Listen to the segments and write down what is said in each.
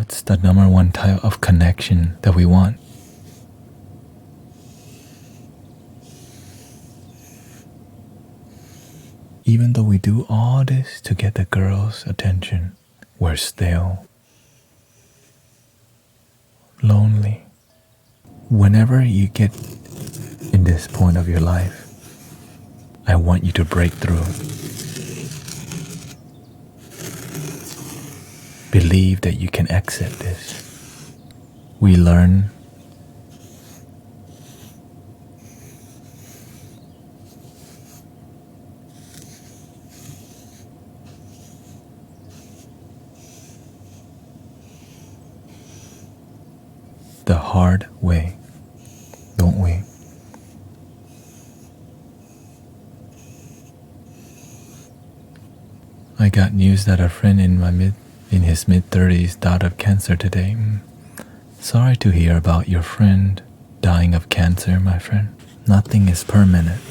What's the number one type of connection that we want? Even though we do all this to get the girl's attention, we're still lonely. Whenever you get in this point of your life, I want you to break through. Believe that you can exit this. We learn the hard way, don't we? I got news that a friend in his mid-30s died of cancer today. Sorry to hear about your friend dying of cancer, my friend. Nothing is permanent.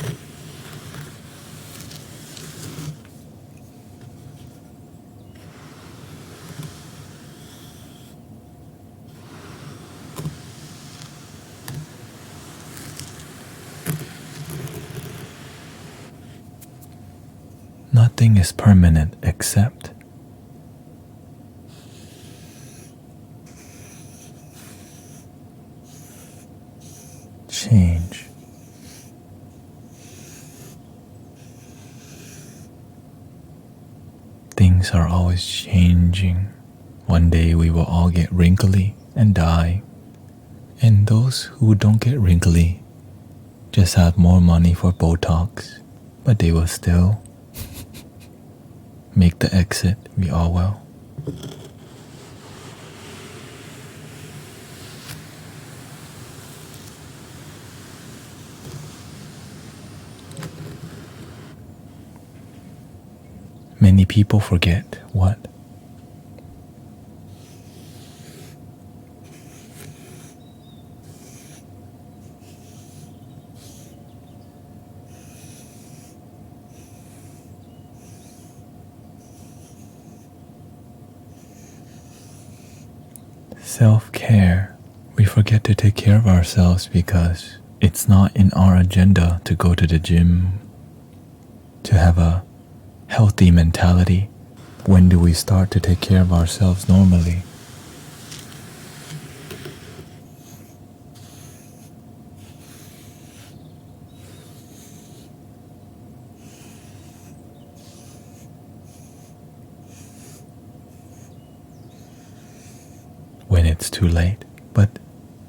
Nothing is permanent except change. Things are always changing. One day we will all get wrinkly and die. And those who don't get wrinkly just have more money for Botox, but they will still make the exit. We all will. Many people forget what? Self-care. We forget to take care of ourselves because it's not in our agenda to go to the gym, to have a healthy mentality. When do we start to take care of ourselves normally? When it's too late, but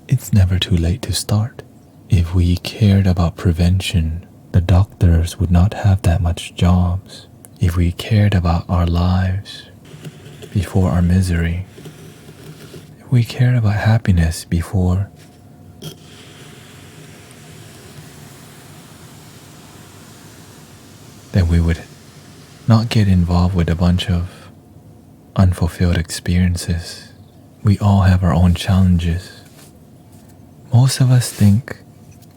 it's never too late to start. If we cared about prevention, the doctors would not have that much jobs. If we cared about our lives before our misery, if we cared about happiness before then we would not get involved with a bunch of unfulfilled experiences. We all have our own challenges. Most of us think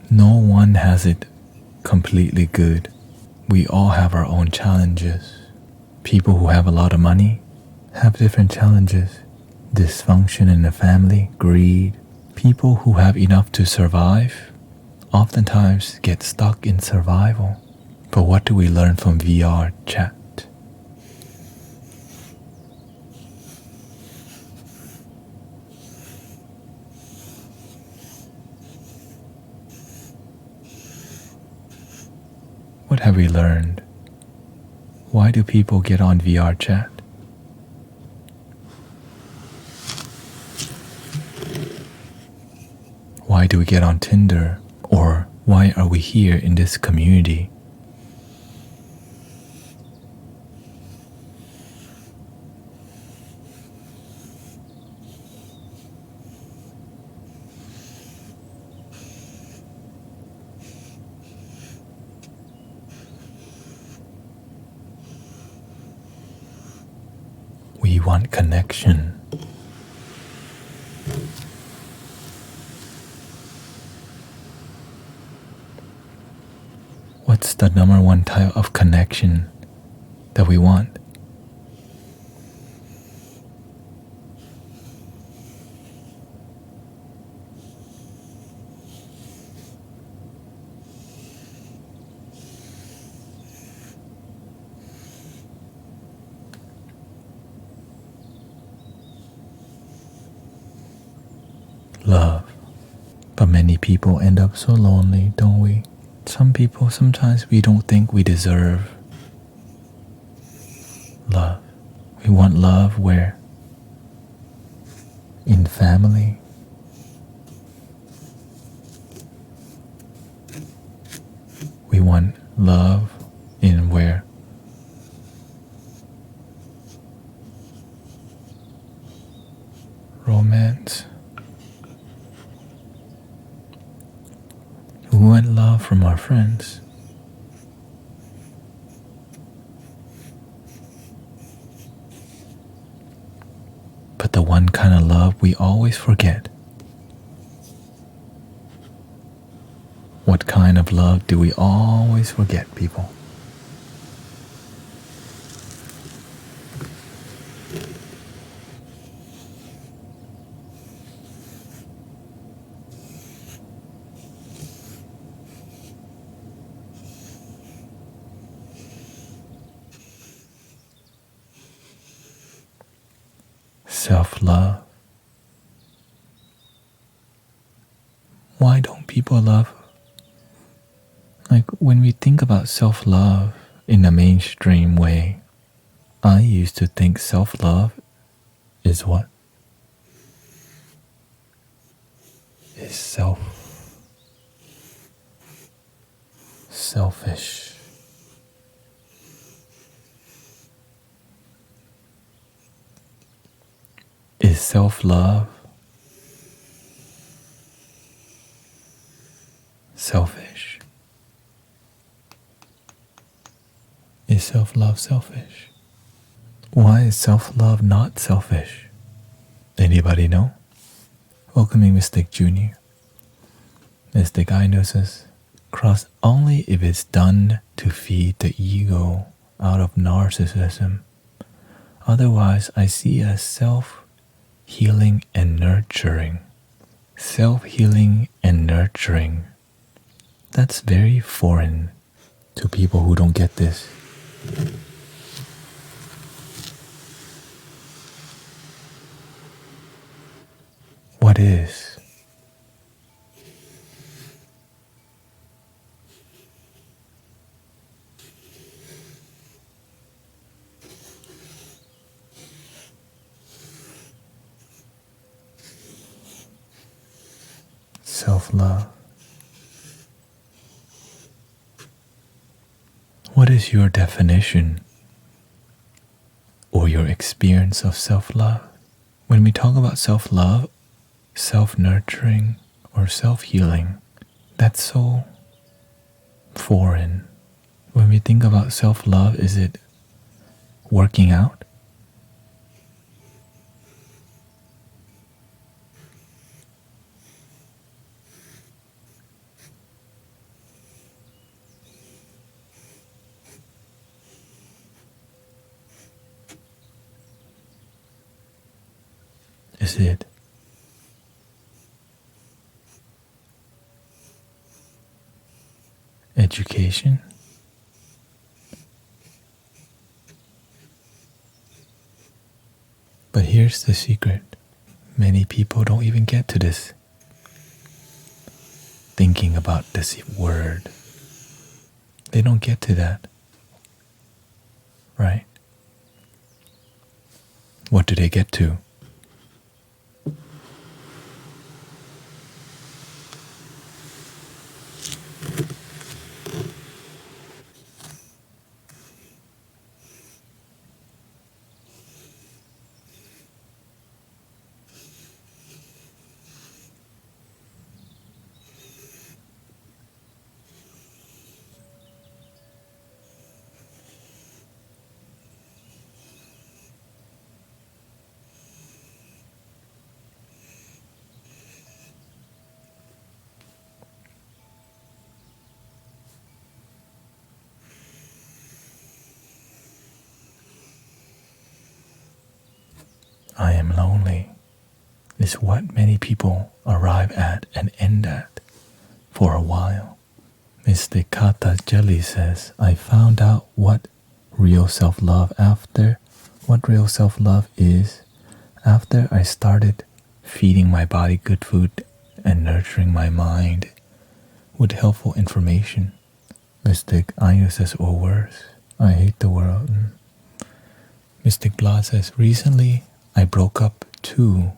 no one has it completely good. We all have our own challenges. People who have a lot of money have different challenges. Dysfunction in the family, greed. People who have enough to survive oftentimes get stuck in survival. But what do we learn from VR chat? What have we learned? Why do people get on VR chat? Why do we get on Tinder? Or why are we here in this community? We want connection. What's the number one type of connection that we want? But many people end up so lonely, don't we? Some people, sometimes we don't think we deserve love. We want love where? In family. We want love in where? Romance. We want love from our friends. But the one kind of love we always forget. What kind of love do we always forget, people? Self-love. Why don't people love? Like when we think about self-love in a mainstream way, I used to think self-love is what? Is selfish. Is self-love selfish? Is self-love selfish? Why is self-love not selfish? Anybody know? Welcoming Mystic Jr. Mystic Inosis. Cross only if it's done to feed the ego out of narcissism. Otherwise, I see as self-healing and nurturing. Self-healing and nurturing. That's very foreign to people who don't get this. What is? Self-love. What is your definition or your experience of self-love? When we talk about self-love, self-nurturing, or self-healing, that's so foreign. When we think about self-love, is it working out? Is it education? But here's the secret. Many people don't even get to this. Thinking about this word. They don't get to that. Right? What do they get to? I am lonely is what many people arrive at and end at for a while. Mystic Kata Jelly says, I found out what real self-love is after I started feeding my body good food and nurturing my mind with helpful information. Mystic Ayu says, or worse, I hate the world. Mystic Blah says, recently I broke up too,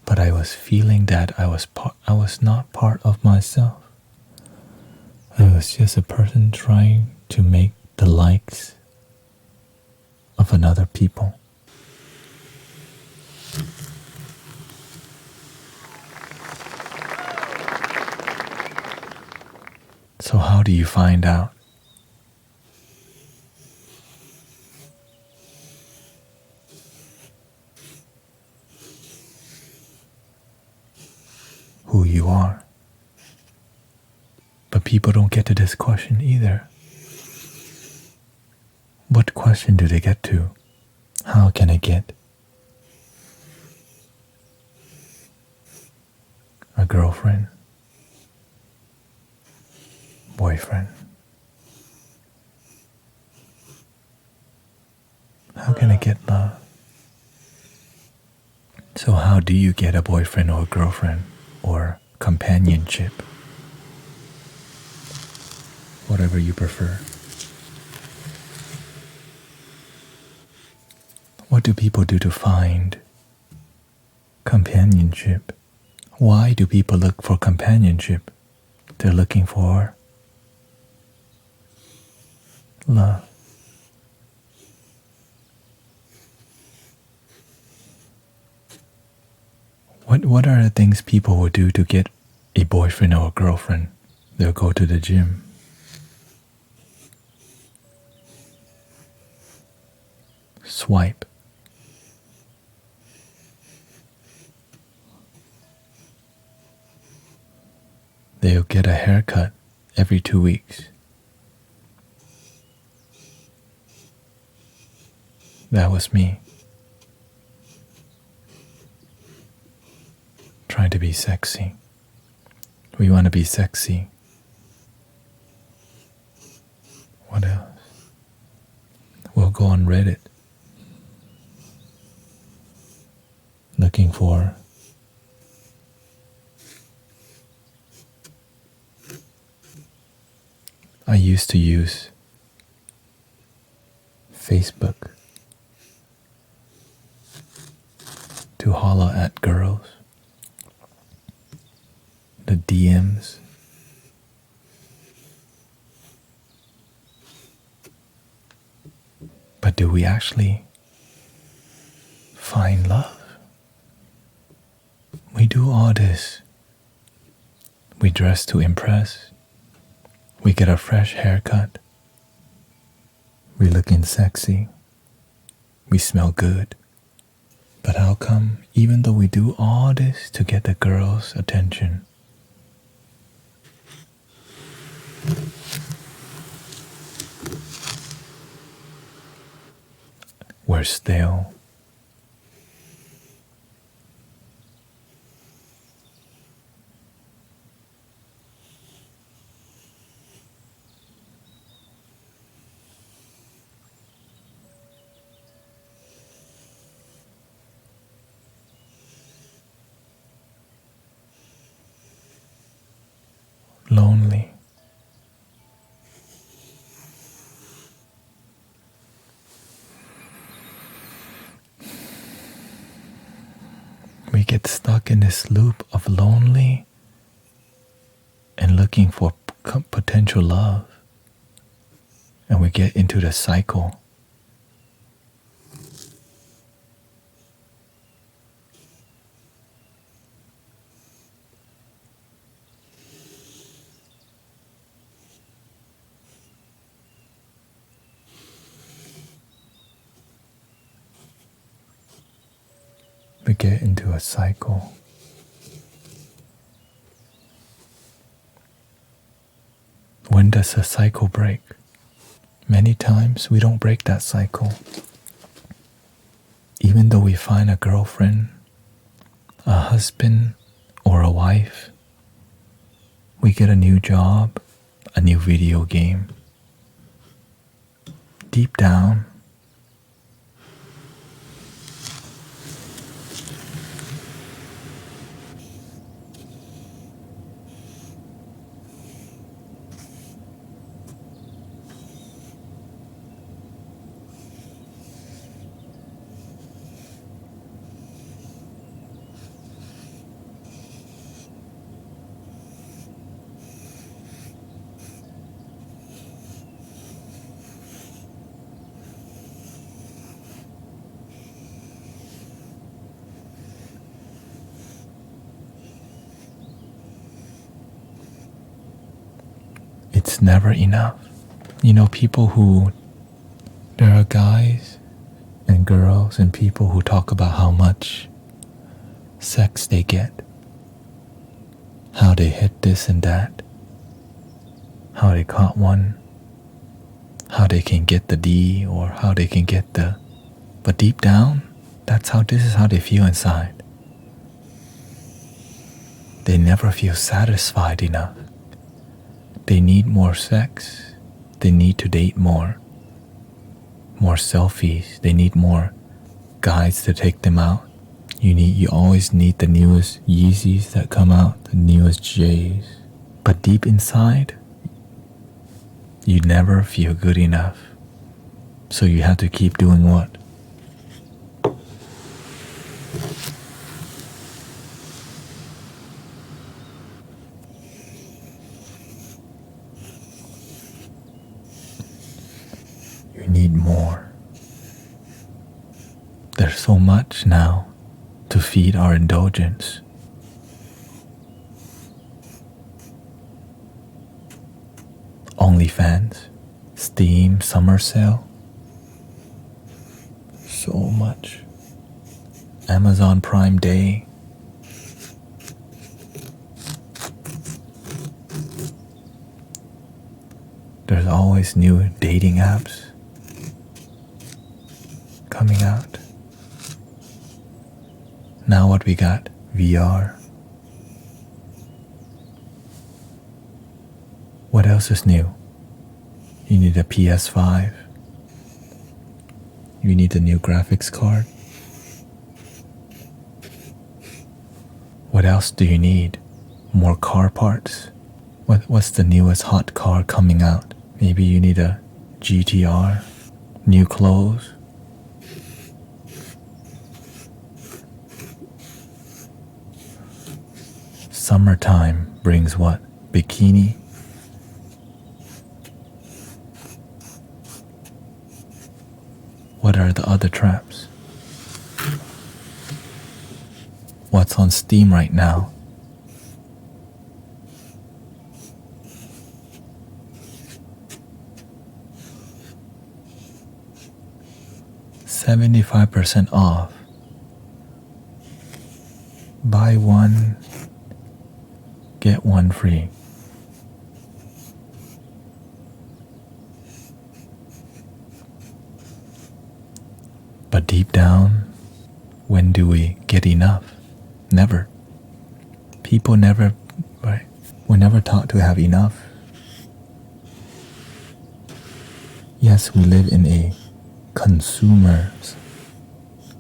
but I was feeling that I was not part of myself. I was just a person trying to make the likes of another people. So how do you find out? Who you are? But people don't get to this question either. What question do they get to? How can I get a girlfriend, boyfriend? How can I get love? So how do you get a boyfriend or a girlfriend or companionship? Whatever you prefer. What do people do to find companionship? Why do people look for companionship? They're looking for love. What are the things people will do to get a boyfriend or a girlfriend? They'll go to the gym. Swipe. They'll get a haircut every 2 weeks. That was me. Trying to be sexy. We want to be sexy. What else? We'll go on Reddit looking for I used to use Facebook to holler at girls. The DMs. But do we actually find love? We do all this. We dress to impress. We get a fresh haircut. We looking sexy. We smell good. But how come, even though we do all this to get the girl's attention, we're stale? Lonely. We get stuck in this loop of lonely and looking for potential love, and we get into the cycle. We get into a cycle. When does a cycle break? Many times we don't break that cycle. Even though we find a girlfriend, a husband, or a wife, we get a new job, a new video game. Deep down, it's never enough. You know, there are guys and girls and people who talk about how much sex they get, how they hit this and that, how they caught one, how they can get the D or how they can get the... But deep down, this is how they feel inside. They never feel satisfied enough. They need more sex. They need to date more selfies. They need more guides to take them out. You always need the newest Yeezys that come out, the newest J's. But deep inside, you never feel good enough. So you have to keep doing what? You need more. There's so much now to feed our indulgence. OnlyFans, Steam, Summer Sale. So much. Amazon Prime Day. There's always new dating apps coming out. Now what we got? VR. What else is new? You need a PS5. You need a new graphics card. What else do you need? More car parts? What's the newest hot car coming out? Maybe you need a GTR, new clothes. Summertime brings what? Bikini. What are the other traps? What's on Steam right now? $75% off. Buy one, get one free. But deep down, when do we get enough? Never. People never, right? We're never taught to have enough. Yes, we live in a consumer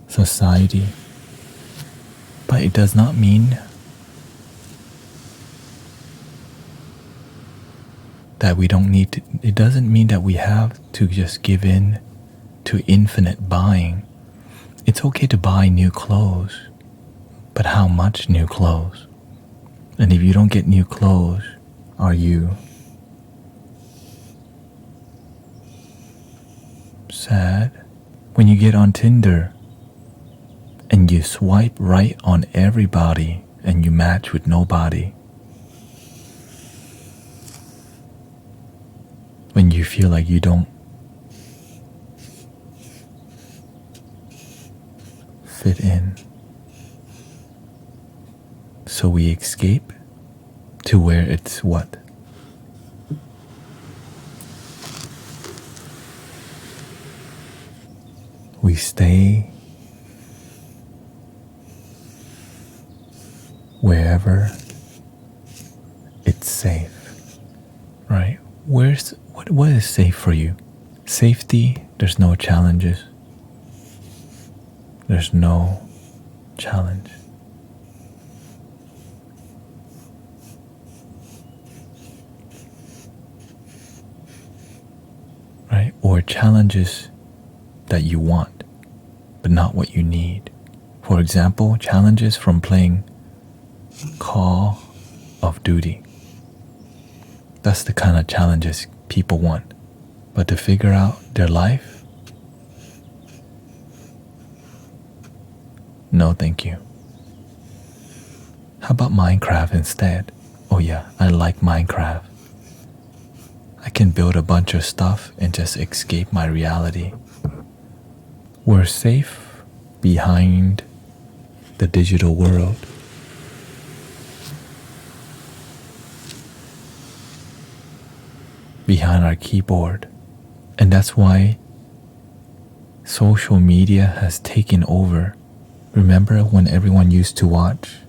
society, but it does not mean that we don't need to, it doesn't mean that we have to just give in to infinite buying. It's okay to buy new clothes, but how much new clothes? And if you don't get new clothes, are you sad? When you get on Tinder and you swipe right on everybody and you match with nobody, when you feel like you don't fit in, so we escape to where it's what? We stay wherever it's safe, right? What is safe for you? Safety, there's no challenges. There's no challenge. Right? Or challenges that you want, but not what you need. For example, challenges from playing Call of Duty. That's the kind of challenges people want. But to figure out their life, no thank you. How about Minecraft instead? Oh yeah, I like Minecraft. I can build a bunch of stuff and just escape my reality. We're safe behind the digital world. Behind our keyboard. And that's why social media has taken over. Remember when everyone used to watch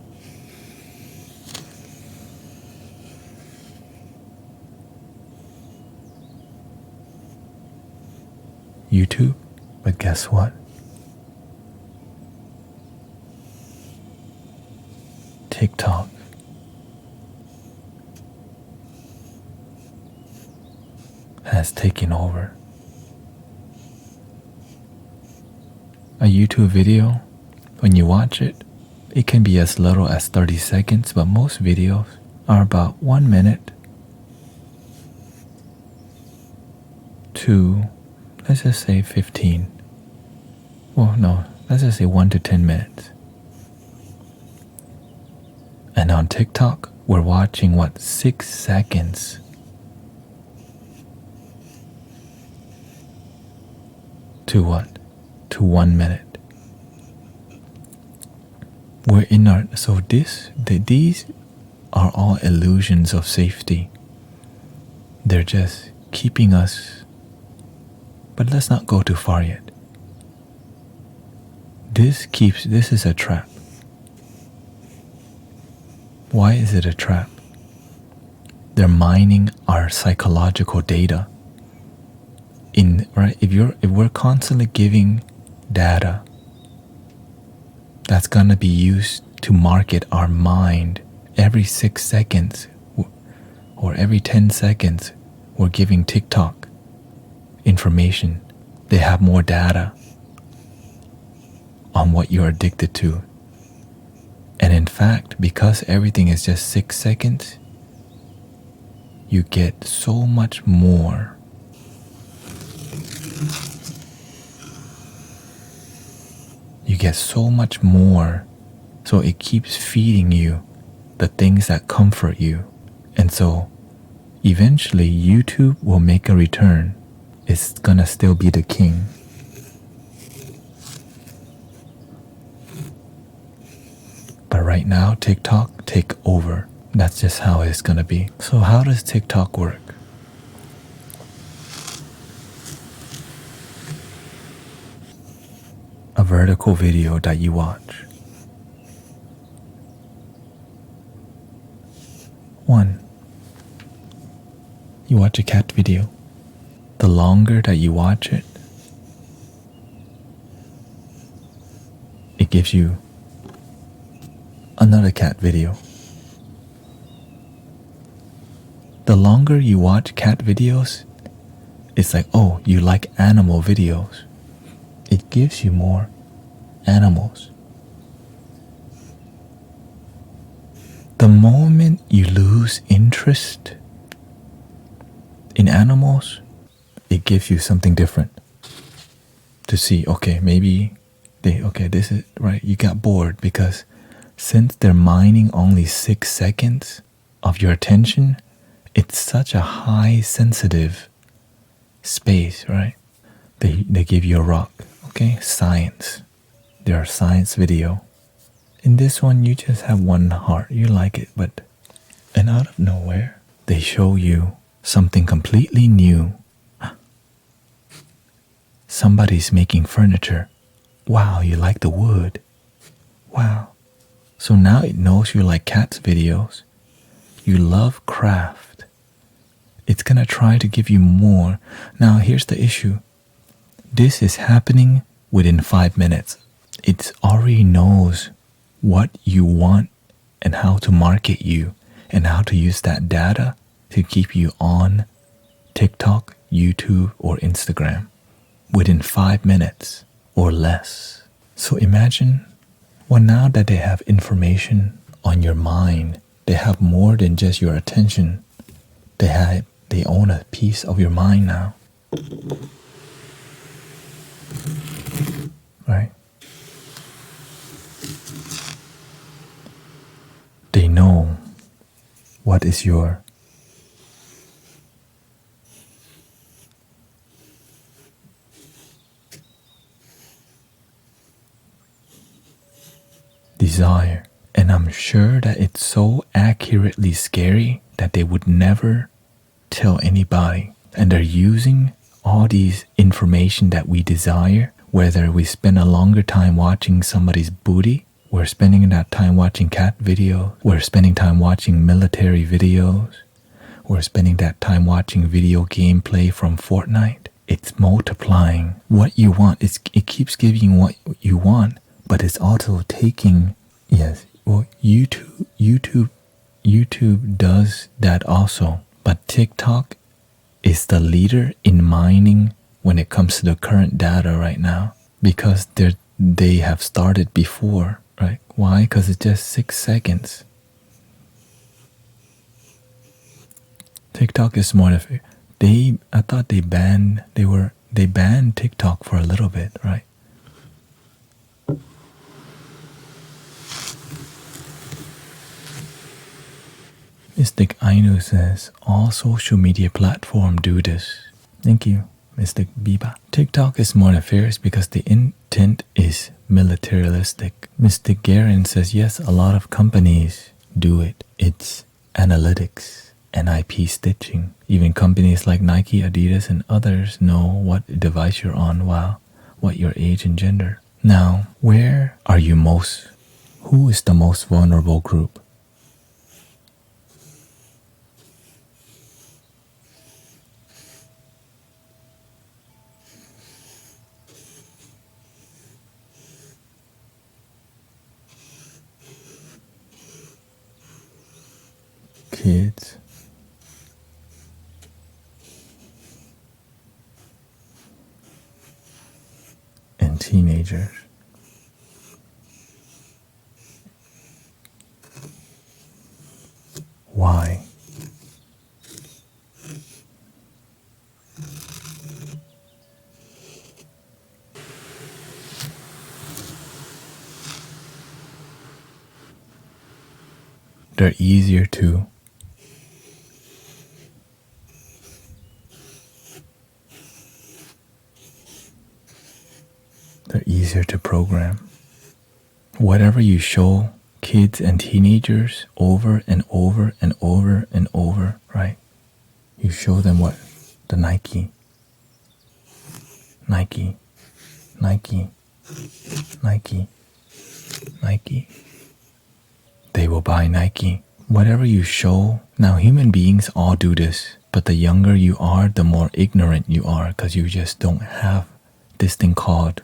YouTube? But guess what? TikTok has taken over. A YouTube video, when you watch it, it can be as little as 30 seconds, but most videos are about 1 minute to, let's just say 15. Well, no, let's just say 1 to 10 minutes. And on TikTok, we're watching 6 seconds to to 1 minute. We're in our, so these are all illusions of safety. They're just keeping us, but let's not go too far yet. This is a trap. Why is it a trap? They're mining our psychological data. If we're constantly giving data that's gonna be used to market our mind every 6 seconds or every 10 seconds, we're giving TikTok information. They have more data on what you're addicted to. And in fact, because everything is just 6 seconds, you get so much more. You get so much more. So it keeps feeding you the things that comfort you. And so eventually YouTube will make a return. It's gonna still be the king. But right now, TikTok take over. That's just how it's gonna be. So how does TikTok work? A vertical video that you watch. 1. You watch a cat video. The longer that you watch it, it gives you another cat video. The longer you watch cat videos, it's like, oh, you like animal videos. It gives you more animals. The moment you lose interest in animals, it gives you something different to see. Okay, maybe this is right. You got bored because since they're mining only 6 seconds of your attention, it's such a high sensitive space, right? They give you a rock. Okay, science. There are science video. In this one, you just have one heart. You like it, and out of nowhere, they show you something completely new. Somebody's making furniture. Wow, you like the wood. Wow. So now it knows you like cats videos. You love craft. It's gonna try to give you more. Now here's the issue. This is happening within 5 minutes. It already knows what you want and how to market you and how to use that data to keep you on TikTok, YouTube, or Instagram within 5 minutes or less. So imagine, well, now that they have information on your mind, they have more than just your attention. They own a piece of your mind now. Right? They know what is your desire. And I'm sure that it's so accurately scary that they would never tell anybody. And they're using all these information that we desire, whether we spend a longer time watching somebody's booty, we're spending that time watching cat videos, we're spending time watching military videos, we're spending that time watching video gameplay from Fortnite. It's multiplying what you want. It keeps giving you what you want, but it's also taking, yes, well, YouTube does that also. But TikTok is the leader in mining when it comes to the current data right now, because they have started before, right? Why? Because it's just 6 seconds. TikTok is smart. I thought they banned TikTok for a little bit, right? Mystic Ainu says, all social media platforms do this. Thank you, Mystic Biba. TikTok is more nefarious because the intent is militaristic. Mystic Garen says, yes, a lot of companies do it. It's analytics and IP stitching. Even companies like Nike, Adidas, and others know what device you're on, what your age and gender. Now, who is the most vulnerable group? Kids. And teenagers. Why? They're easier to program. Whatever you show kids and teenagers over and over and over and over, right? You show them what? The Nike. They will buy Nike. Whatever you show. Now, human beings all do this, but the younger you are, the more ignorant you are, because you just don't have this thing called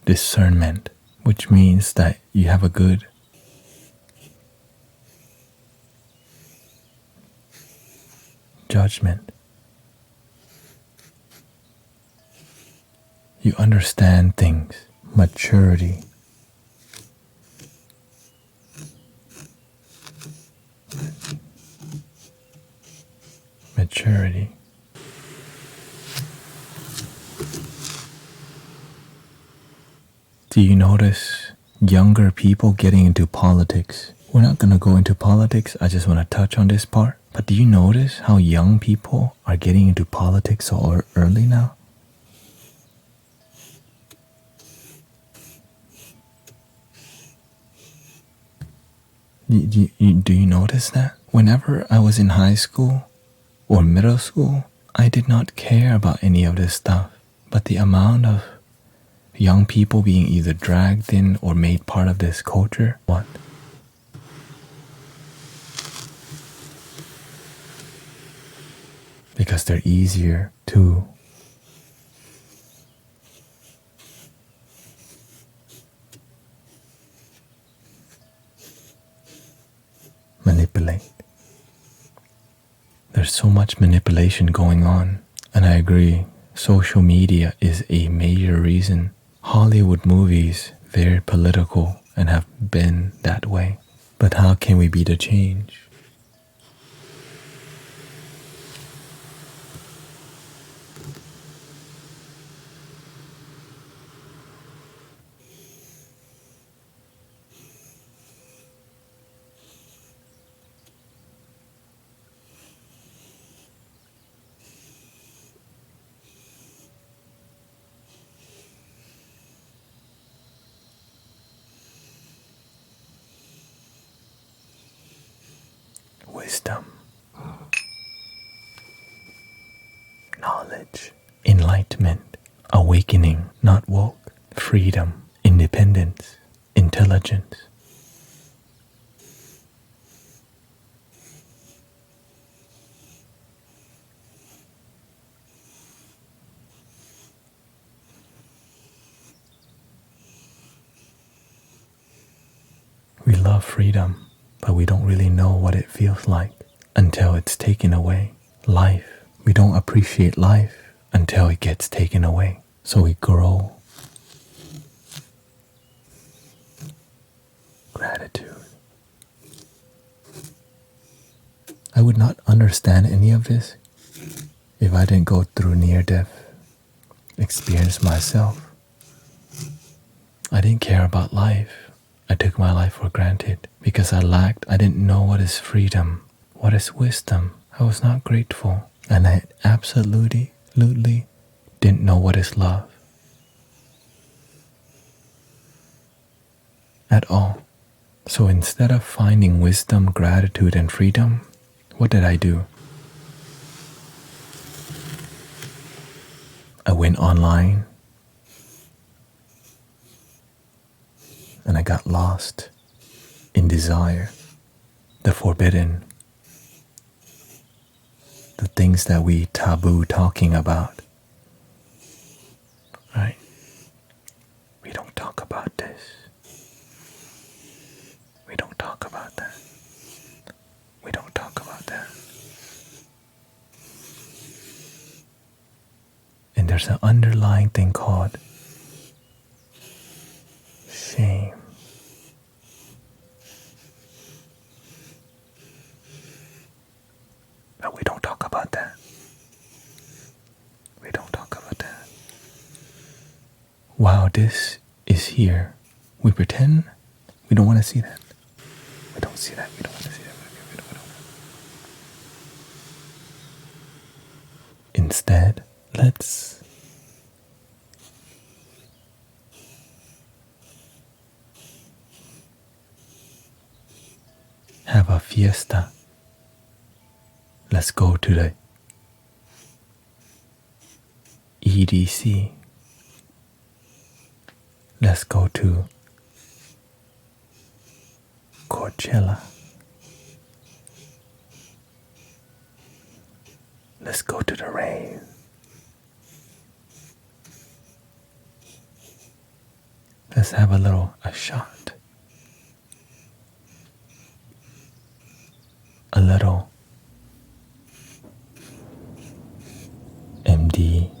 discernment, which means that you have a good judgment. You understand things. Maturity. Do you notice younger people getting into politics? We're not going to go into politics. I just want to touch on this part. But do you notice how young people are getting into politics so early now? Do you notice that? Whenever I was in high school or middle school, I did not care about any of this stuff. But the amount of young people being either dragged in or made part of this culture, what? Because they're easier to manipulate. There's so much manipulation going on, and I agree, social media is a major reason. Hollywood movies, very political and have been that way. But how can we be the change? knowledge, enlightenment, awakening, not woke, freedom, independence, intelligence. We love freedom, but we don't really know what it feels like until it's taken away. Life, we don't appreciate life until it gets taken away. So we grow. Gratitude. I would not understand any of this if I didn't go through near-death experience myself. I didn't care about life. I took my life for granted because I didn't know what is freedom, what is wisdom. I was not grateful, and I absolutely didn't know what is love at all. So instead of finding wisdom, gratitude, and freedom, what did I do? I went online and I got lost in desire, the forbidden, the things that we taboo talking about. Right? We don't talk about this. We don't talk about that. We don't talk about that. And there's an underlying thing called shame. But we don't talk about that. We don't talk about that. Wow, this is here. We pretend we don't want to see that. We don't see that. We don't want to see that. We don't. Instead, let's have a fiesta. Let's go to the EDC. Let's go to Coachella. Let's go to the rave. Let's have a shot. A little MDMA.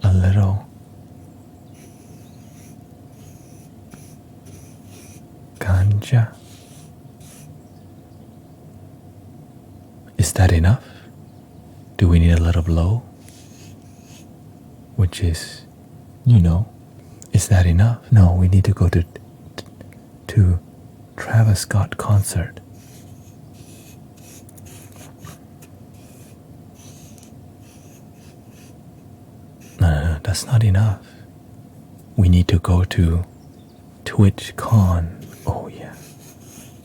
A little ganja. Is that enough? Do we need a little blow? Which is, is that enough? No, we need to go to Travis Scott concert. No, that's not enough. We need to go to TwitchCon. Oh yeah,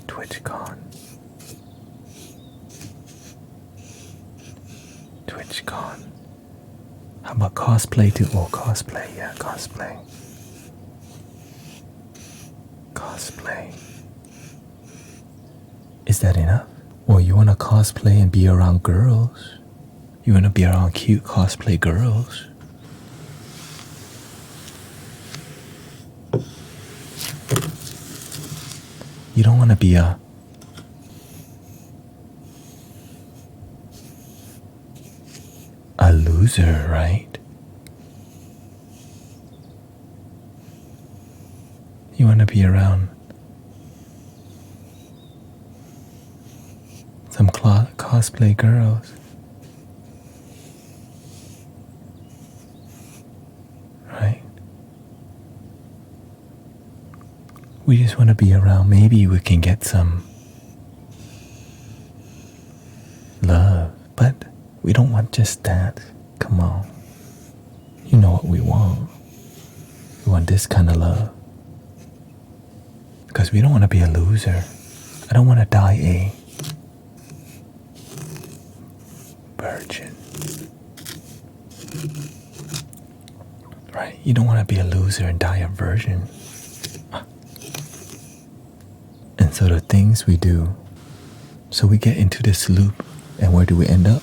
TwitchCon. TwitchCon. How about cosplay too? Oh, cosplay, yeah, cosplay. Cosplay. Is that enough? Or you want to cosplay and be around girls? You want to be around cute cosplay girls? You don't want to be a loser, right? You want to be around some cosplay girls. Right? We just want to be around. Maybe we can get some love, but we don't want just that. Come on. You know what we want. We want this kind of love. Because we don't want to be a loser. I don't want to die virgin. Right? You don't want to be a loser and die a virgin. And so the things we do, so we get into this loop, and where do we end up?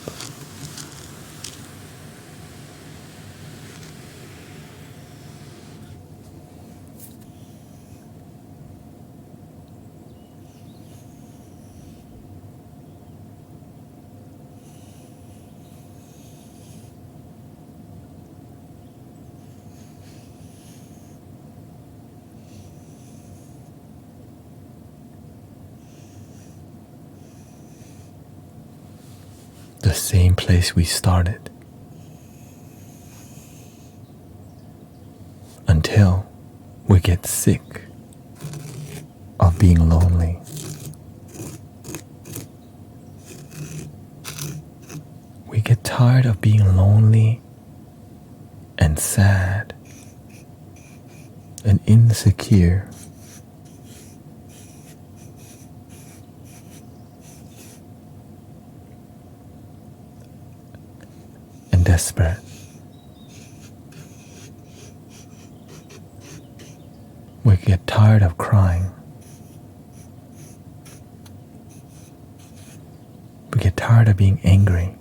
The same place we started. Until we get sick of being lonely. We get tired of being lonely and sad and insecure. And desperate. We get tired of crying. We get tired of being angry.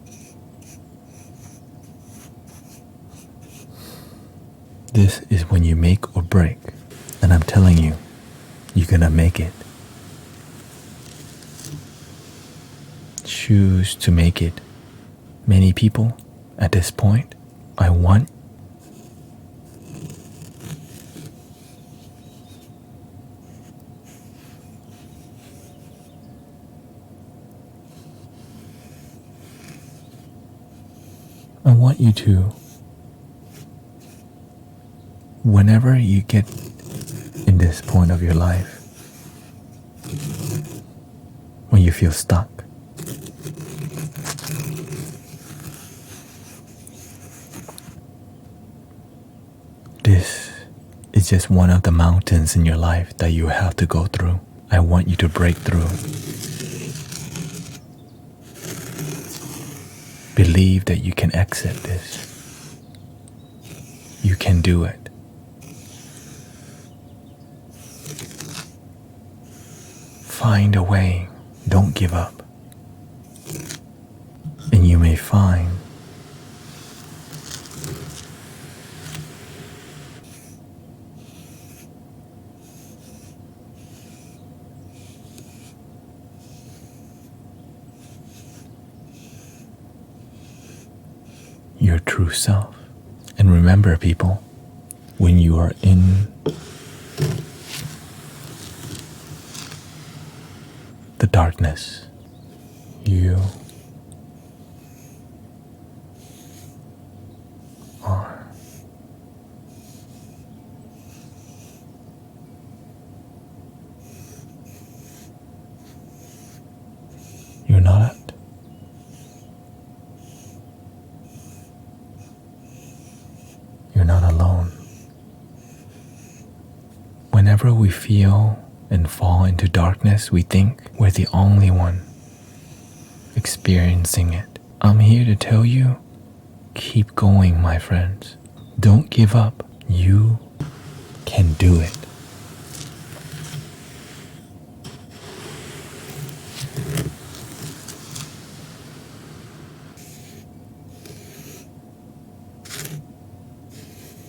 This is when you make or break. And I'm telling you, you're gonna make it. Choose to make it. Many people, at this point, I want you to, whenever you get in this point of your life, when you feel stuck, this is just one of the mountains in your life that you have to go through. I want you to break through. Believe that you can exit this. You can do it. Find a way. Don't give up. And you may find your true self. And remember, people, when you are in the darkness, you are you're not alone. Whenever we feel and fall into darkness, we think we're the only one experiencing it. I'm here to tell you, keep going, my friends. Don't give up. You can do it.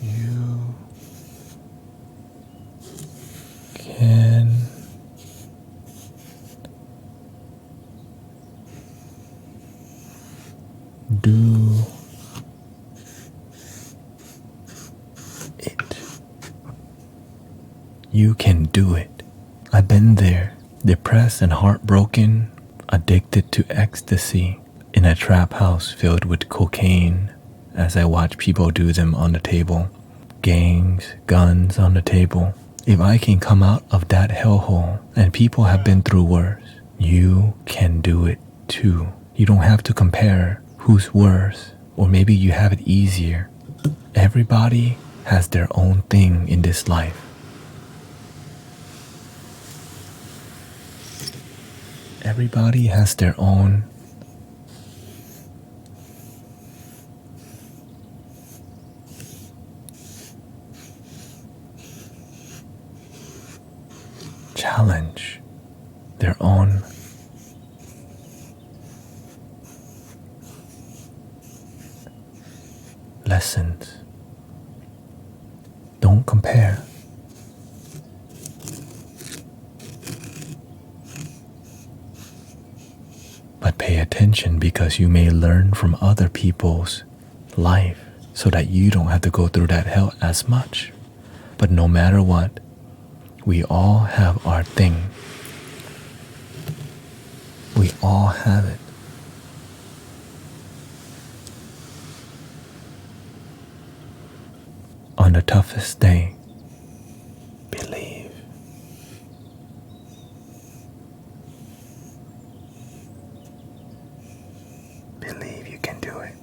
You can do it. You can do it. I've been there, depressed and heartbroken, addicted to ecstasy, in a trap house filled with cocaine, as I watch people do them on the table. Gangs, guns on the table. If I can come out of that hellhole, and people have been through worse, you can do it too. You don't have to compare who's worse, or maybe you have it easier. Everybody has their own thing in this life. Everybody has their own essence. Don't compare. But pay attention, because you may learn from other people's life so that you don't have to go through that hell as much. But no matter what, we all have our thing. We all have it. On the toughest day, believe. Believe you can do it.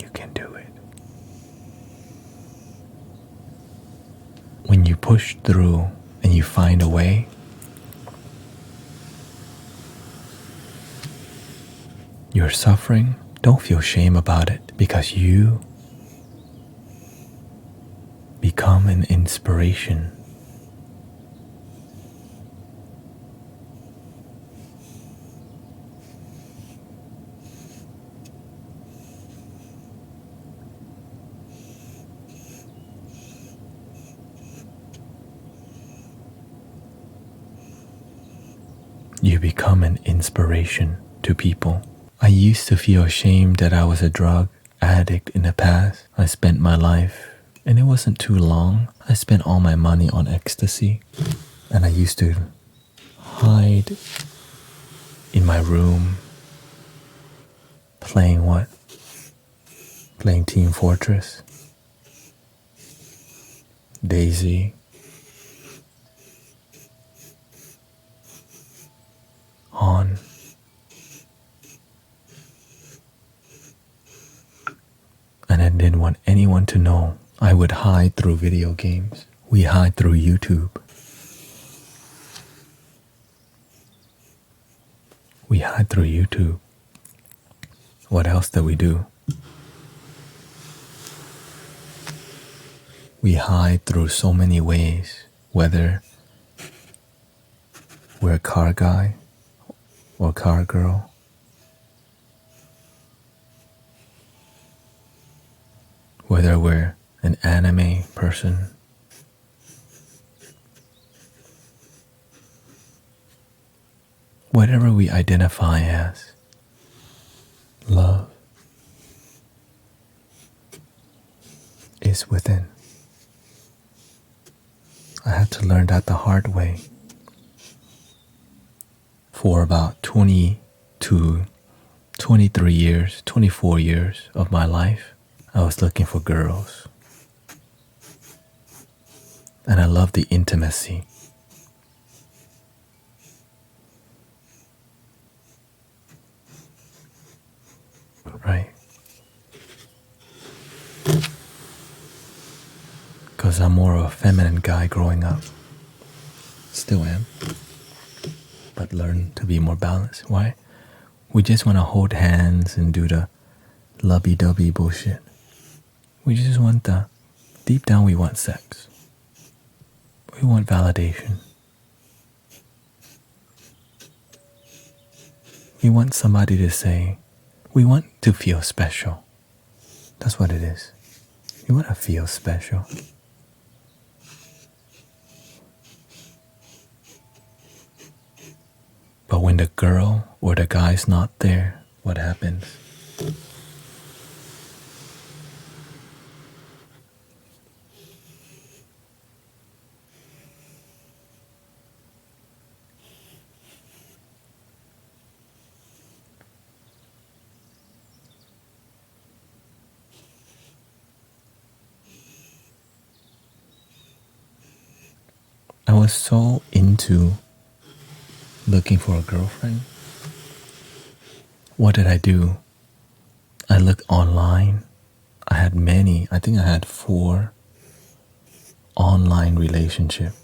You can do it. When you push through and you find a way, you're suffering, don't feel shame about it, because you become an inspiration. You become an inspiration to people. I used to feel ashamed that I was a drug addict in the past. I spent my life, and it wasn't too long, I spent all my money on ecstasy. And I used to hide in my room playing what? Playing Team Fortress, Daisy, on. And I didn't want anyone to know. I would hide through video games. We hide through YouTube. We hide through YouTube. What else did we do? We hide through so many ways, whether we're a car guy or car girl. Whether we're an anime person, whatever we identify as, love is within. I had to learn that the hard way. For about 20 to 23 years, 24 years of my life, I was looking for girls. And I loved the intimacy. Right? Because I'm more of a feminine guy growing up. Still am. But learn to be more balanced. Why? We just want to hold hands and do the lovey-dovey bullshit. We just want deep down we want sex. We want validation. We want somebody to say, we want to feel special. That's what it is. We want to feel special. But when the girl or the guy's not there, what happens? I was so into looking for a girlfriend. What did I do? I looked online. I had many. I think I had 4 online relationships.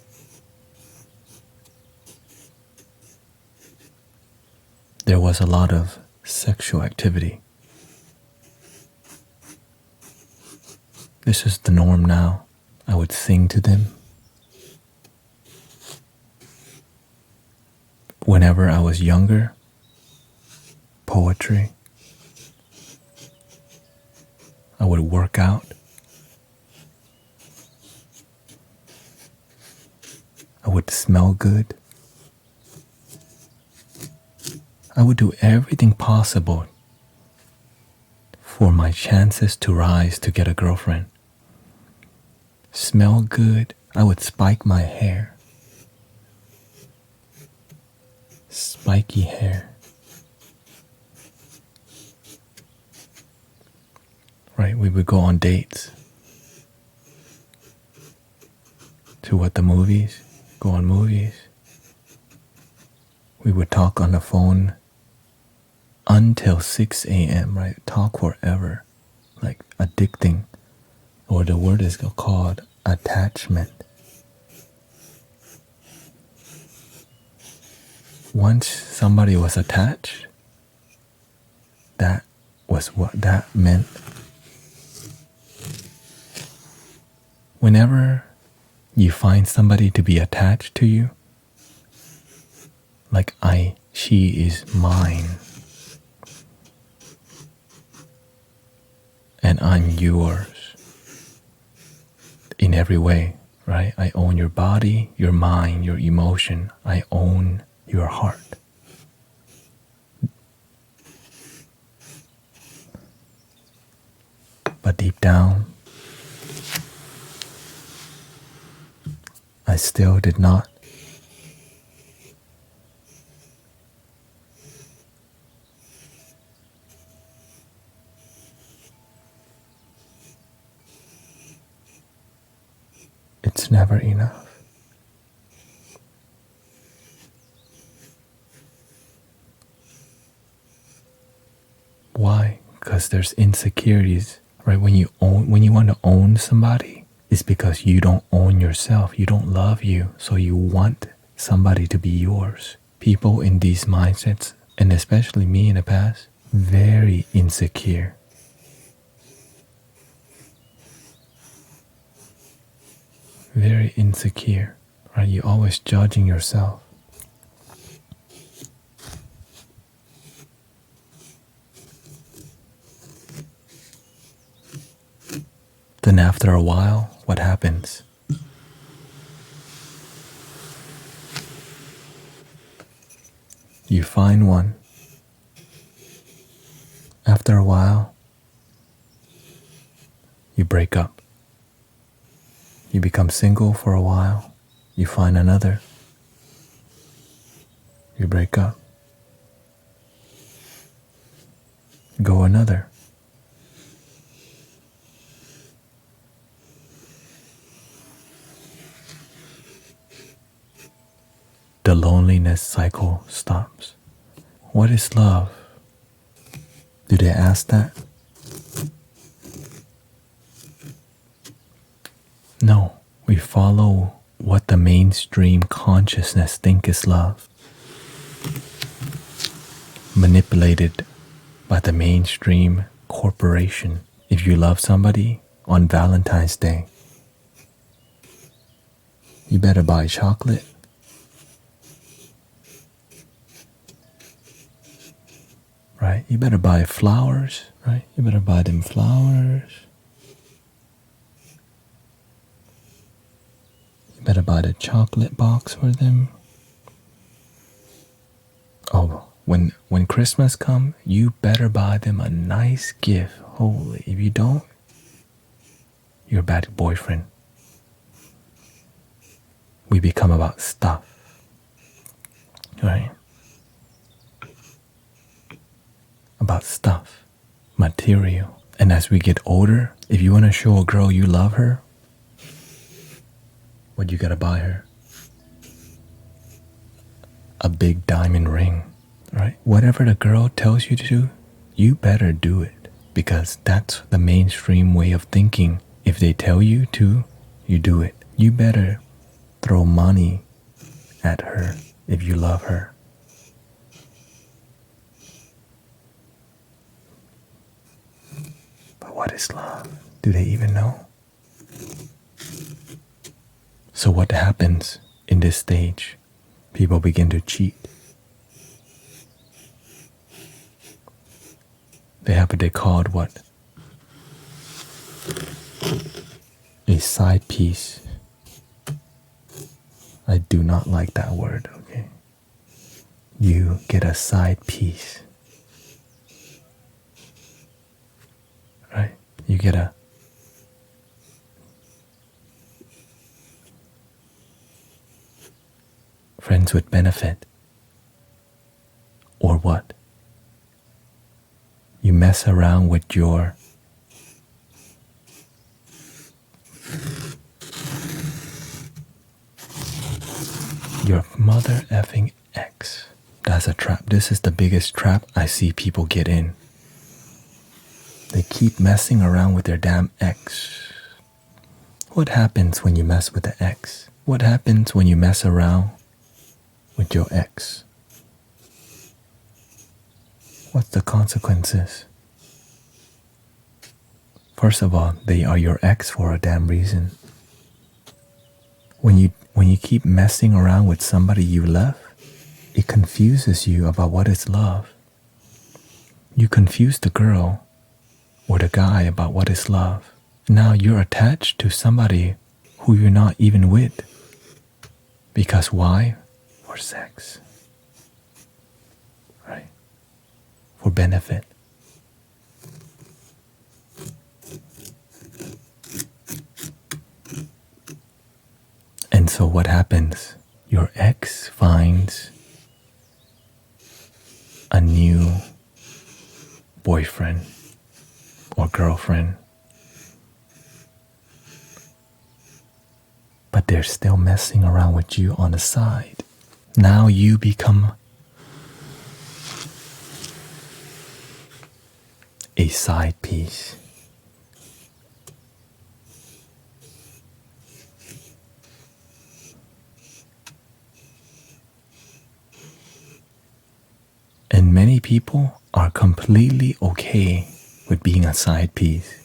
There was a lot of sexual activity. This is the norm now. I would sing to them. Whenever I was younger, poetry. I would work out. I would smell good. I would do everything possible for my chances to rise to get a girlfriend. Smell good. I would spike my hair. Spiky hair. Right, we would go on dates. To what, the movies? Go on movies. We would talk on the phone until 6 a.m., right? Talk forever. Like addicting. Or the word is called attachment. Once somebody was attached, that was what that meant. Whenever you find somebody to be attached to you, like she is mine, and I'm yours in every way, right? I own your body, your mind, your emotion. I own your heart. But deep down, I still did not. It's never enough. Why? Because there's insecurities, right? When you want to own somebody, it's because you don't own yourself. You don't love you, so you want somebody to be yours. People in these mindsets, and especially me in the past, very insecure. Very insecure, right? You're always judging yourself. Then after a while, what happens? You find one. After a while, you break up. You become single for a while. You find another. You break up. Go another. The loneliness cycle stops. What is love? Do they ask that? No, we follow what the mainstream consciousness think is love. Manipulated by the mainstream corporation. If you love somebody on Valentine's Day, you better buy chocolate. Right? You better buy flowers, right? You better buy them flowers. You better buy the chocolate box for them. Oh, when Christmas comes, you better buy them a nice gift. Holy, if you don't, you're a bad boyfriend. We become about stuff, right? About stuff, material. And as we get older, if you want to show a girl you love her, what you gotta buy her? A big diamond ring, right? Whatever the girl tells you to do, you better do it, because that's the mainstream way of thinking. If they tell you to, you do it. You better throw money at her if you love her. But what is love? Do they even know? So what happens in this stage? People begin to cheat. They have what they called what? A side piece. I do not like that word, okay? You get a side piece. Right? You get a friends with benefit. Or what? You mess around with your mother effing ex. That's a trap. This is the biggest trap I see people get in. They keep messing around with their damn ex. What happens when you mess with the ex? What happens when you mess around with your ex? What's the consequences? First of all, they are your ex for a damn reason. When you keep messing around with somebody you left, it confuses you about what is love. You confuse the girl or the guy about what is love. Now you're attached to somebody who you're not even with. Because why? For sex. Right? For benefit. And so what happens? Your ex finds a new boyfriend or girlfriend, but they're still messing around with you on the side. Now you become a side piece. And many people are completely okay with being a side piece.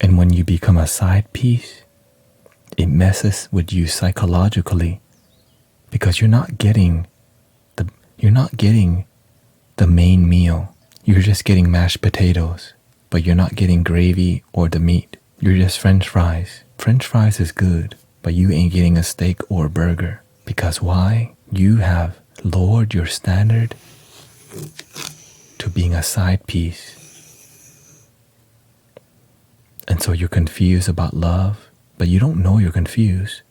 And when you become a side piece, it messes with you psychologically because you're not getting the main meal. You're just getting mashed potatoes, but you're not getting gravy or the meat. You're just French fries. French fries is good, but you ain't getting a steak or a burger. Because why? You have lowered your standard to being a side piece. And so you're confused about love, but you don't know you're confused.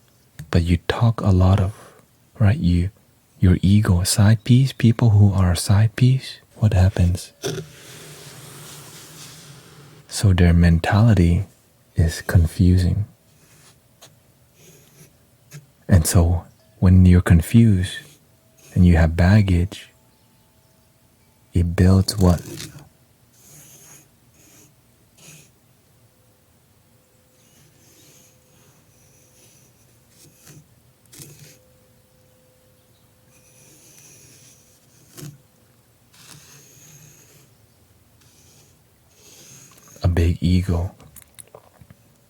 But you talk a lot of, right? Your ego, a side piece, people who are a side piece, what happens? So their mentality is confusing. And so when you're confused and you have baggage, it builds what? A big ego.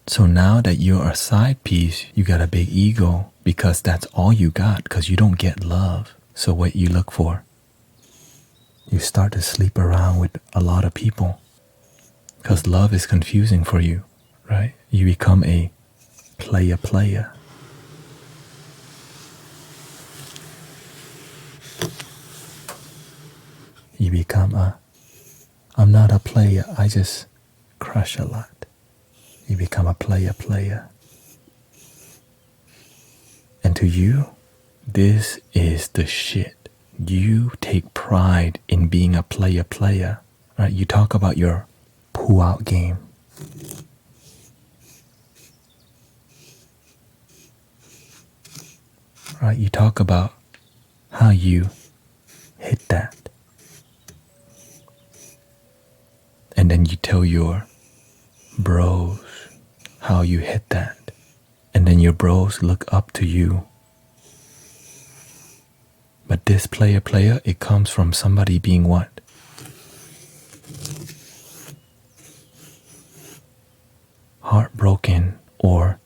So now that you're a side piece, you got a big ego because that's all you got, because you don't get love. So what you look for? You start to sleep around with a lot of people because love is confusing for you, right? You become a player. You become I'm not a player, I just crush a lot. You become a player. And to you, this is the shit. You take pride in being a player, right? You talk about your pull-out game. Right? You talk about how you hit that. And then you tell your bros how you hit that. And then your bros look up to you. But this player, it comes from somebody being what? heartbroken or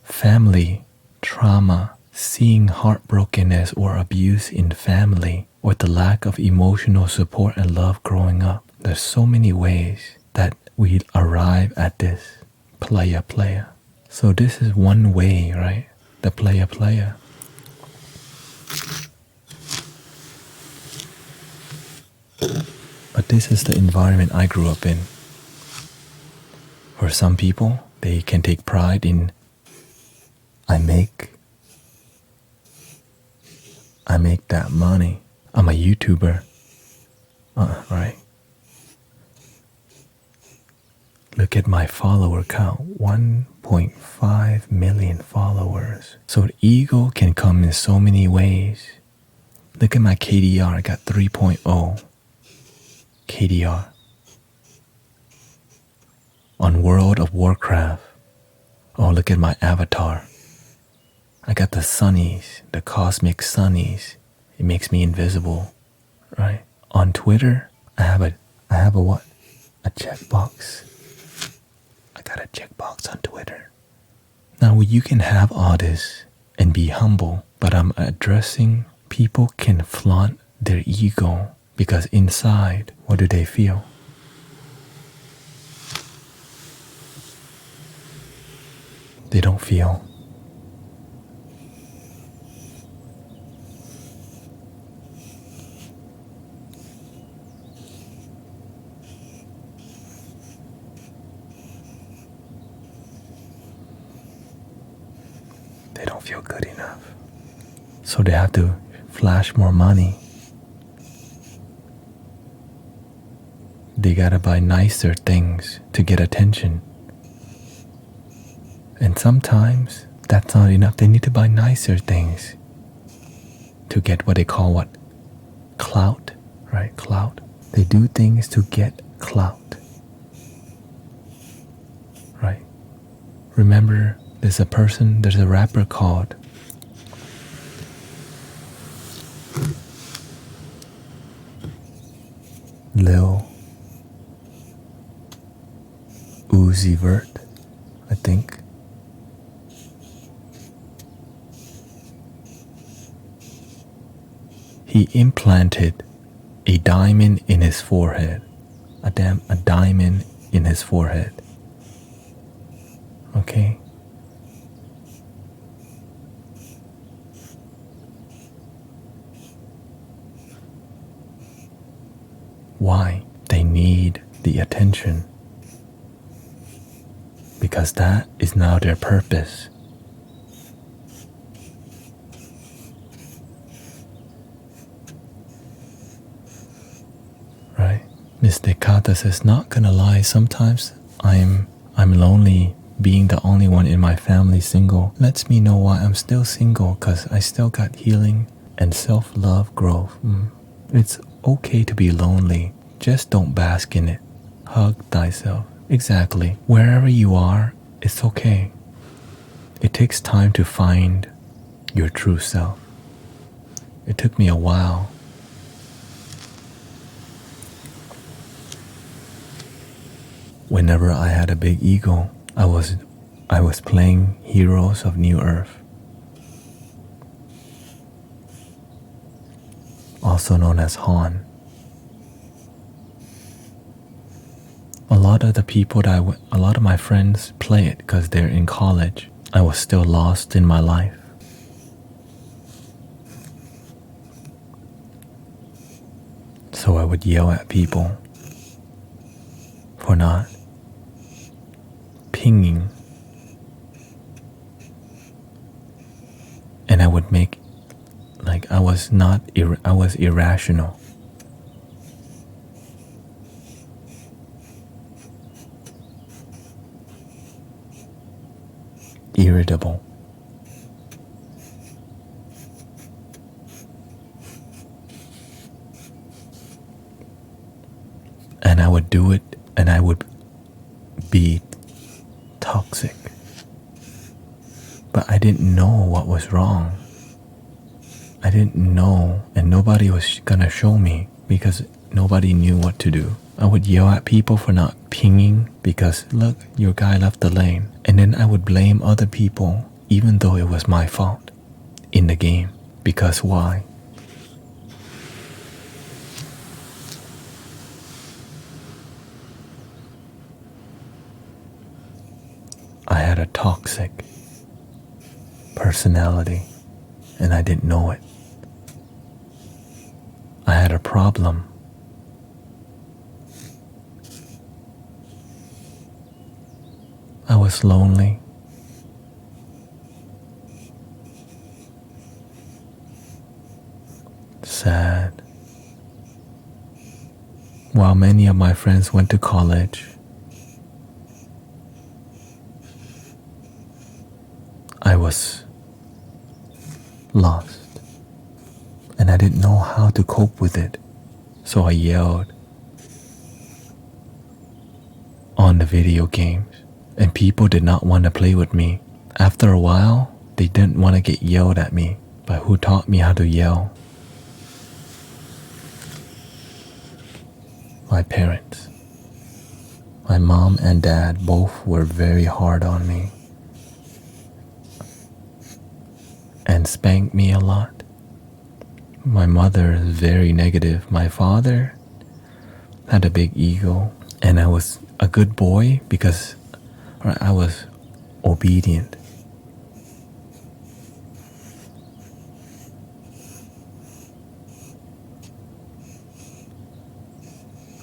family trauma, seeing heartbrokenness or abuse in family, or the lack of emotional support and love growing up. There's so many ways that we arrive at this playa. So this is one way, right? The playa. But this is the environment I grew up in. For some people, they can take pride in I make that money. I'm a YouTuber. Right. Look at my follower count, 1.5 million followers. So the ego can come in so many ways. Look at my KDR, I got 3.0 KDR. On World of Warcraft, oh, look at my avatar. I got the sunnies, the cosmic sunnies. It makes me invisible, right? On Twitter, I have a what? A checkbox. I got a checkbox on Twitter. Now you can have all this and be humble, but I'm addressing people can flaunt their ego because inside, what do they feel? They don't feel. They don't feel good enough. So they have to flash more money. They gotta buy nicer things to get attention. And sometimes that's not enough. They need to buy nicer things to get what they call what? Clout, right? Clout. They do things to get clout, right? Remember, there's a rapper called Lil Uzi Vert, I think. He implanted a diamond in his forehead. A diamond in his forehead. Okay? Why? They need the attention. Because that is now their purpose. Right? Miss Dekata says, not gonna lie, sometimes I'm lonely. Being the only one in my family single lets me know why I'm still single, because I still got healing and self-love growth. It's okay to be lonely, just don't bask in it. Hug thyself. Exactly. Wherever you are, it's okay. It takes time to find your true self. It took me a while. Whenever I had a big ego, I was playing Heroes of New Earth, also known as Han. A lot of my friends play it because they're in college. I was still lost in my life. So I would yell at people for not pinging. And I would make I was irrational. Irritable. And I would do it, and I would be toxic. But I didn't know what was wrong. I didn't know, and nobody was gonna show me because nobody knew what to do. I would yell at people for not pinging because, look, your guy left the lane. And then I would blame other people even though it was my fault in the game. Because why? I had a toxic personality and I didn't know it. I had a problem. I was lonely. Sad. While many of my friends went to college, I was lost. And I didn't know how to cope with it. So I yelled on the video games. And people did not want to play with me. After a while, they didn't want to get yelled at me. But who taught me how to yell? My parents. My mom and dad both were very hard on me and spanked me a lot. My mother is very negative. My father had a big ego, and I was a good boy because I was obedient.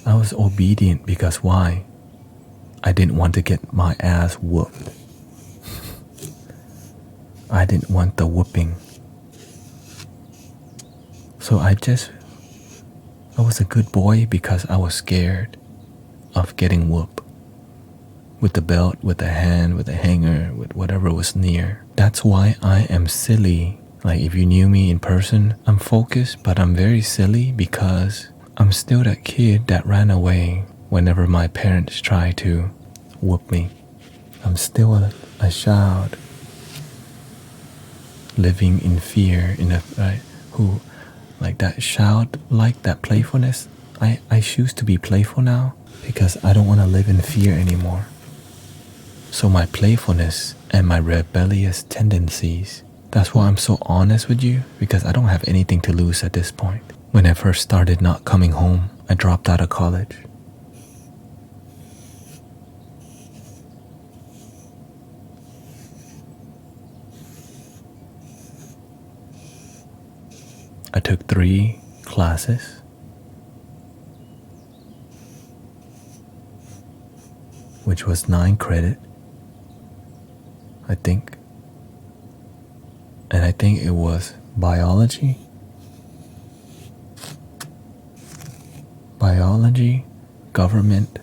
I was obedient because why? I didn't want to get my ass whooped. I didn't want the whooping. So I was a good boy because I was scared of getting whooped. With the belt, with the hand, with the hanger, with whatever was near. That's why I am silly. Like if you knew me in person, I'm focused, but I'm very silly because I'm still that kid that ran away whenever my parents try to whoop me. I'm still a child living in fear, who like that child, like that playfulness. I choose to be playful now because I don't want to live in fear anymore. So my playfulness and my rebellious tendencies, that's why I'm so honest with you, because I don't have anything to lose at this point. When I first started not coming home, I dropped out of college. I took 3 classes, which was 9 credit, I think. And I think it was biology, government,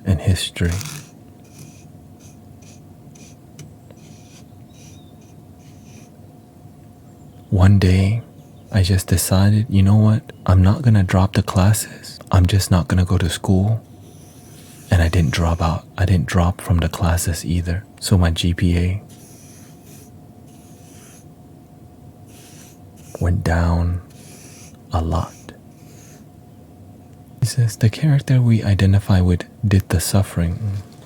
and history. One day, I just decided, you know what? I'm not gonna drop the classes. I'm just not gonna go to school. And I didn't drop out. I didn't drop from the classes either. So my GPA went down a lot. He says the character we identify with did the suffering.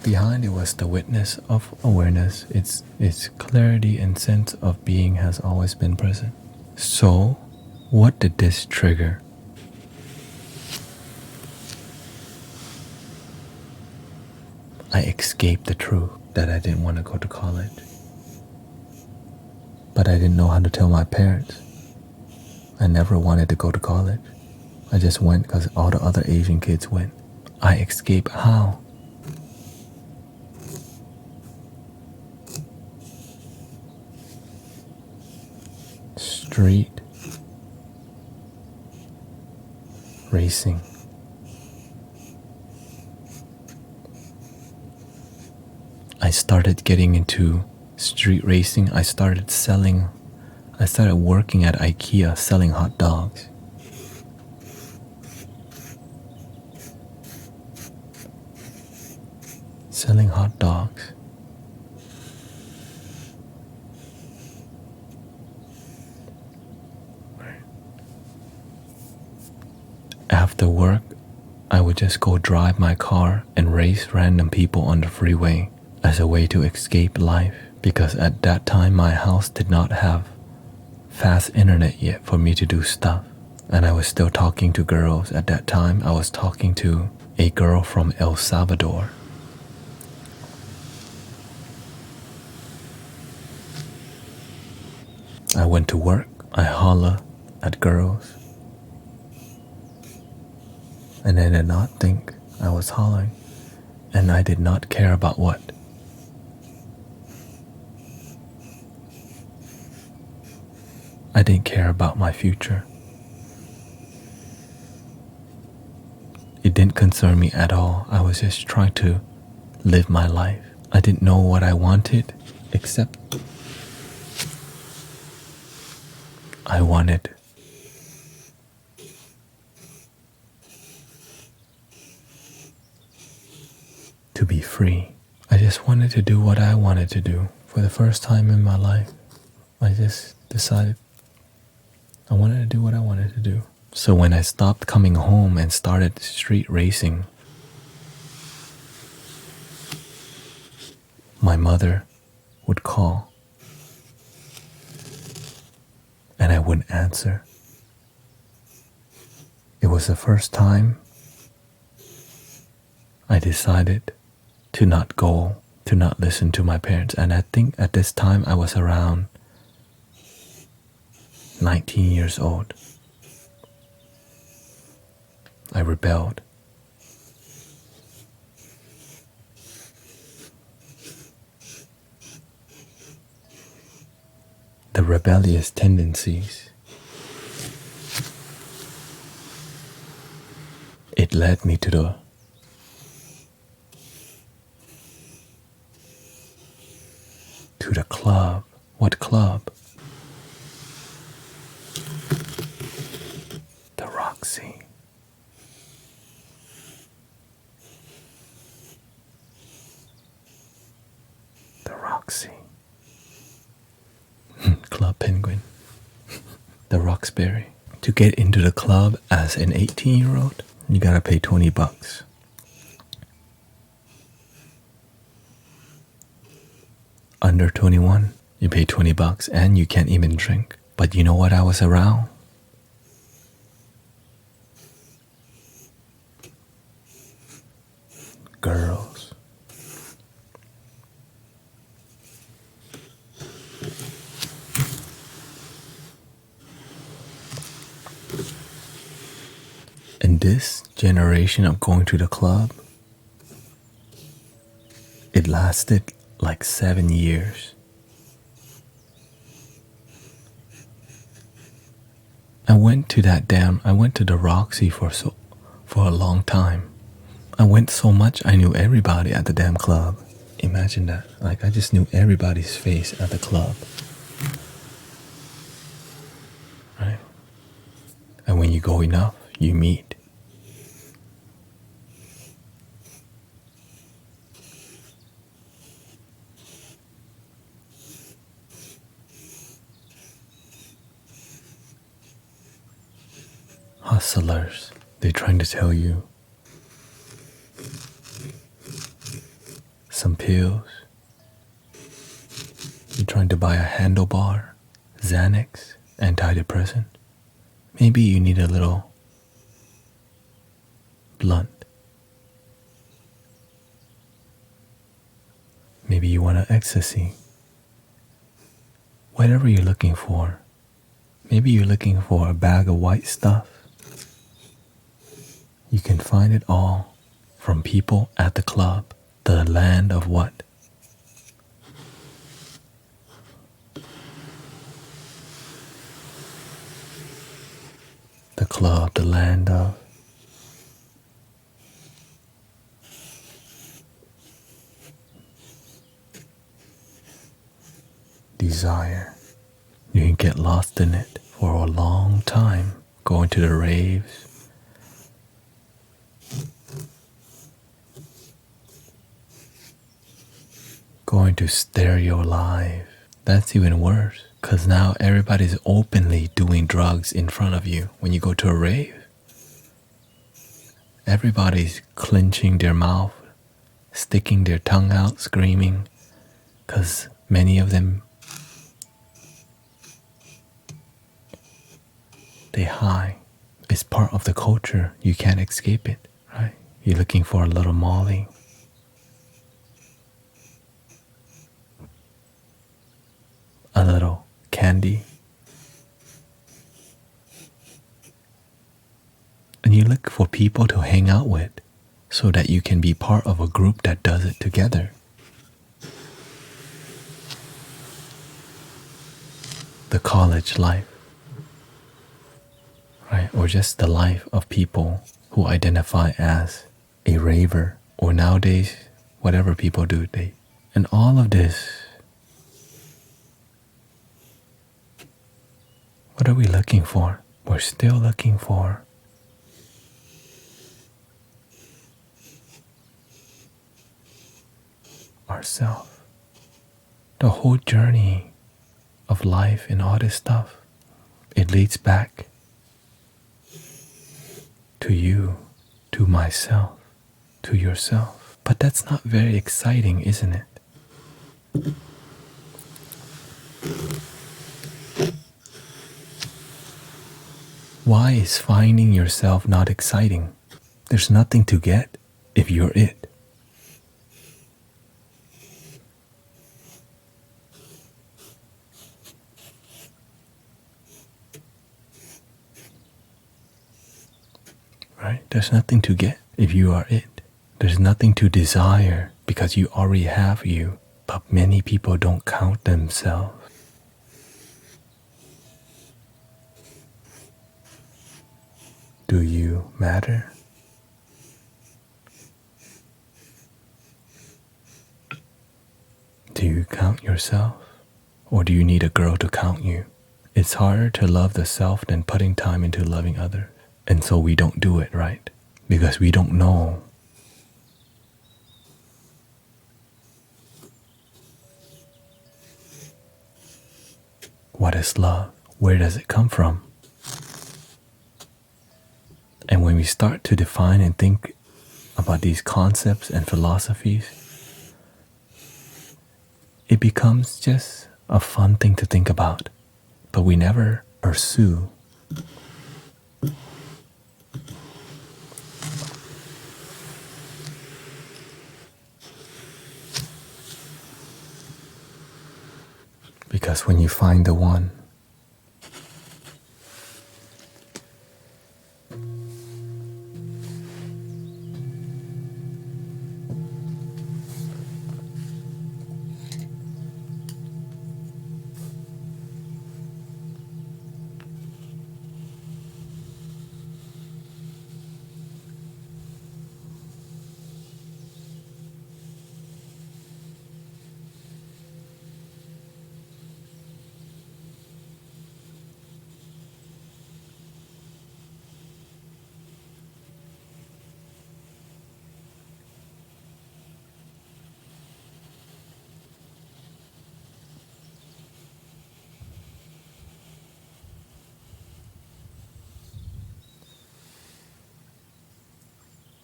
Behind it was the witness of awareness. Its clarity and sense of being has always been present. So, what did this trigger? I escaped the truth that I didn't want to go to college. But I didn't know how to tell my parents. I never wanted to go to college. I just went because all the other Asian kids went. I escaped how? Street racing. I started getting into street racing. I started working at IKEA selling hot dogs. Selling hot dogs. After work, I would just go drive my car and race random people on the freeway as a way to escape life, because at that time my house did not have fast internet yet for me to do stuff. And I was still talking to girls. At that time I was talking to a girl from El Salvador. I went to work, I holla at girls, and I did not think I was hollering, and I did not care about what. I didn't care about my future. It didn't concern me at all. I was just trying to live my life. I didn't know what I wanted, except I wanted to be free. I just wanted to do what I wanted to do. For the first time in my life, I just decided I wanted to do what I wanted to do. So when I stopped coming home and started street racing, my mother would call and I wouldn't answer. It was the first time I decided to not go, to not listen to my parents. And I think at this time I was around 19 years old. I rebelled. The rebellious tendencies, it led me to the club. What club? The Roxy. The Roxy. Club Penguin. The Roxbury. To get into the club as an 18-year-old, you gotta pay $20. Under 21, you pay $20 and you can't even drink. But you know what I was around? Girls. And this generation of going to the club, it lasted like 7 years. I went to the Roxy for a long time. I went so much I knew everybody at the damn club. Imagine that. Like I just knew everybody's face at the club. Right? And when you go enough, you meet. Hustlers, they're trying to tell you some pills. You're trying to buy a handlebar, Xanax, antidepressant. Maybe you need a little blunt. Maybe you want an ecstasy. Whatever you're looking for. Maybe you're looking for a bag of white stuff. You can find it all from people at the club, the land of what? The club, the land of desire. You can get lost in it for a long time, going to the raves, going to stereo live. That's even worse, because now everybody's openly doing drugs in front of you when you go to a rave. Everybody's clenching their mouth, sticking their tongue out, screaming, because many of them, they high. It's part of the culture. You can't escape it, right? You're looking for a little Molly, a little candy, and you look for people to hang out with so that you can be part of a group that does it together. The college life, right? Or just the life of people who identify as a raver, or nowadays, whatever people do, and all of this. What are we looking for? We're still looking for ourselves. The whole journey of life and all this stuff, it leads back to you, to myself, to yourself. But that's not very exciting, isn't it? Why is finding yourself not exciting? There's nothing to get if you're it. Right? There's nothing to get if you are it. There's nothing to desire because you already have you. But many people don't count themselves. Do you matter? Do you count yourself? Or do you need a girl to count you? It's harder to love the self than putting time into loving others. And so we don't do it, right? Because we don't know. What is love? Where does it come from? And when we start to define and think about these concepts and philosophies, it becomes just a fun thing to think about, but we never pursue. Because when you find the one,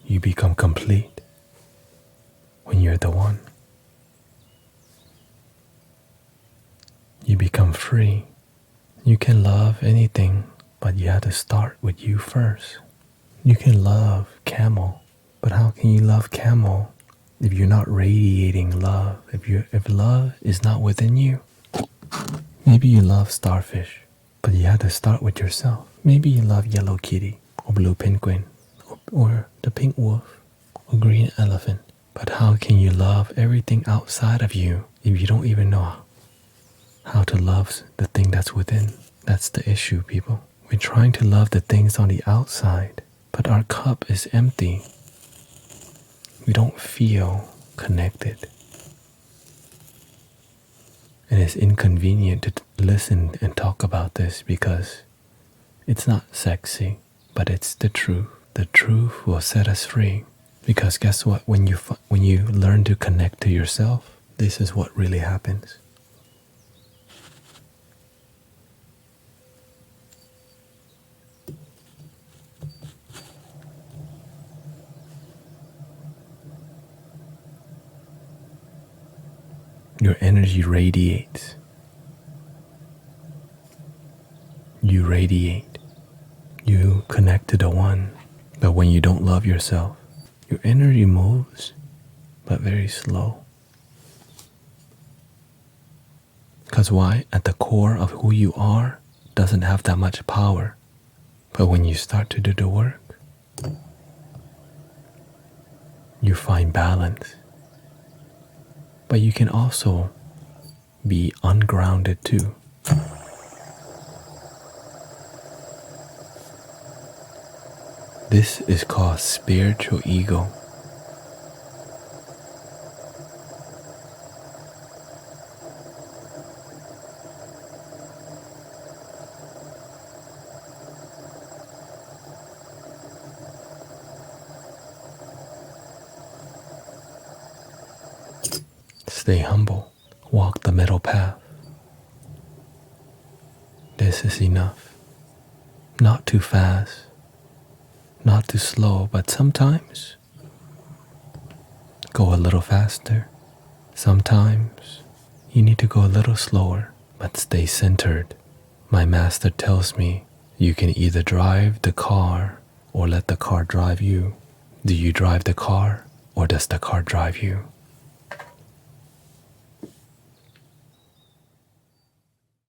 you become complete when you're the one. You become free. You can love anything, but you have to start with you first. You can love camel, but how can you love camel if you're not radiating love? If love is not within you? Maybe you love starfish, but you have to start with yourself. Maybe you love yellow kitty or blue penguin or the pink wolf or green elephant. But how can you love everything outside of you if you don't even know how to love the thing that's within? That's the issue, people. We're trying to love the things on the outside, but our cup is empty. We don't feel connected. And it's inconvenient to listen and talk about this because it's not sexy, but it's the truth. The truth will set us free. Because guess what? When you learn to connect to yourself, this is what really happens. Your energy radiates. You radiate. You connect to the one. But when you don't love yourself, your energy moves, but very slow. Because why? At the core of who you are doesn't have that much power. But when you start to do the work, you find balance. But you can also be ungrounded too. This is called spiritual ego. Stay humble. Walk the middle path. This is enough. Not too fast, not too slow, but sometimes go a little faster. Sometimes you need to go a little slower, but stay centered. My master tells me you can either drive the car or let the car drive you. Do you drive the car or does the car drive you?